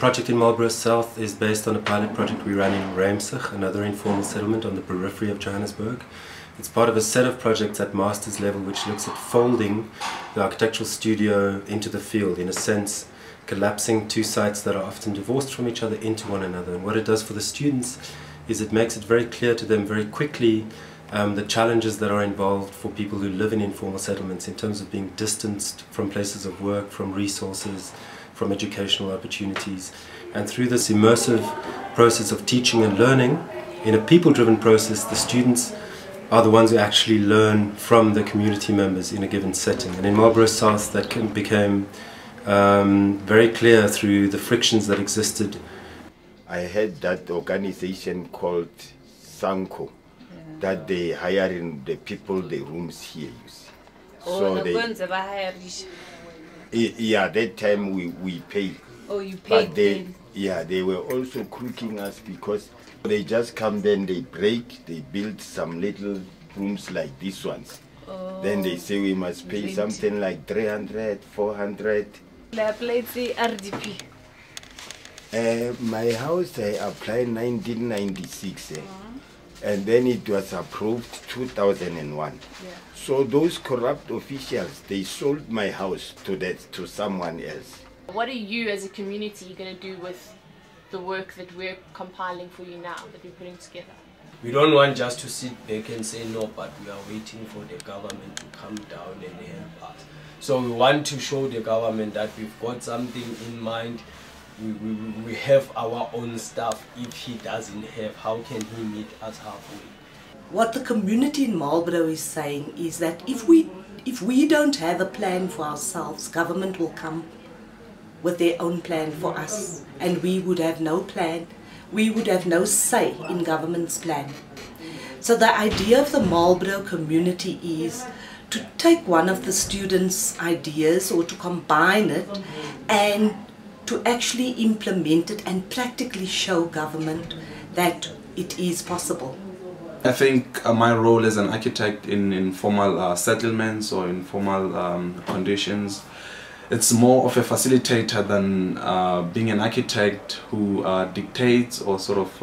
project in Marlboro South is based on a pilot project we ran in Ramsig, another informal settlement on the periphery of Johannesburg. It's part of a set of projects at master's level which looks at folding the architectural studio into the field, in a sense collapsing two sites that are often divorced from each other into one another. And what it does for the students is it makes it very clear to them very quickly the challenges that are involved for people who live in informal settlements in terms of being distanced from places of work, from resources, from educational opportunities. And through this immersive process of teaching and learning, in a people-driven process, the students are the ones who actually learn from the community members in a given setting. And in Marlboro South that became very clear through the frictions that existed. I had that organization called Sanko, that they hiring the people the rooms here, you see. So yeah, that time we paid. Oh, you paid them? Yeah, they were also crooking us because they just come, then they break, they build some little rooms like these ones. Oh, then they say we must pay something like 300, 400. I applied the RDP. My house I applied 1996. And then it was approved 2001. Yeah. So those corrupt officials, they sold my house to someone else. What are you as a community going to do with the work that we're compiling for you now, that we're putting together? We don't want just to sit back and say no, but we are waiting for the government to come down and help us. So we want to show the government that we've got something in mind. We have our own stuff. If he doesn't have, how can he meet us halfway? What the community in Marlboro is saying is that if we don't have a plan for ourselves, government will come with their own plan for us, and we would have no plan. We would have no say in government's plan. So the idea of the Marlboro community is to take one of the students' ideas or to combine it and to actually implement it and practically show government that it is possible. I think my role as an architect in informal settlements or informal conditions, it's more of a facilitator than being an architect who dictates or sort of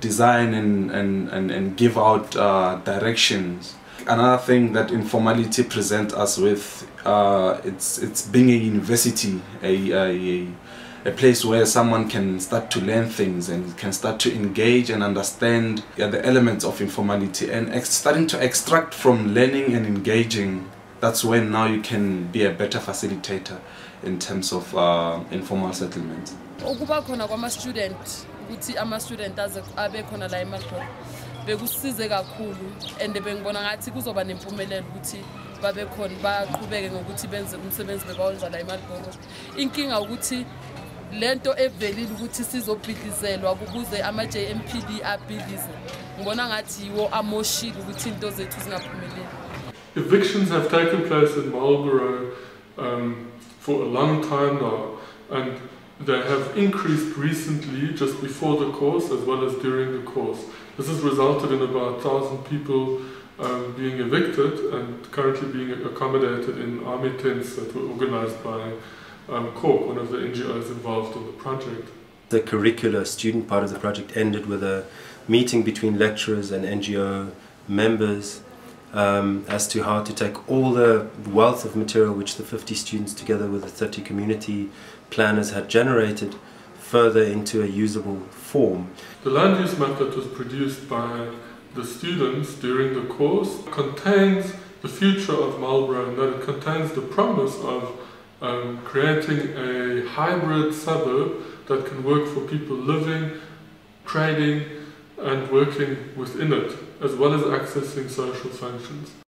design and give out directions. Another thing that informality presents us with, it's being a university, a place where someone can start to learn things and can start to engage and understand the elements of informality and starting to extract from learning and engaging. That's when now you can be a better facilitator in terms of informal settlement. Bekusize kakhulu and bengibona ngathi kuzoba nempumelelo ukuthi babe khona baqhubeke ngokuthi benze umsebenzi bebawenza la eMarlboro. Inkinga ukuthi lento evelile ukuthi sizobhidizelwa ukuze ama JMPD abhidize. Ngibona ngathi yiwo amoshile ukuthi into zethu zingaphumeleli. Evictions have taken place in Marlboro for a long time now, and they have increased recently just before the course as well as during the course. This has resulted in about 1,000 people being evicted and currently being accommodated in army tents that were organized by Cork, one of the NGOs involved in the project. The curricular student part of the project ended with a meeting between lecturers and NGO members as to how to take all the wealth of material which the 50 students together with the 30 community planners had generated further into a usable form. The land use map that was produced by the students during the course contains the future of Marlboro, and that it contains the promise of creating a hybrid suburb that can work for people living, trading and working within it, as well as accessing social functions.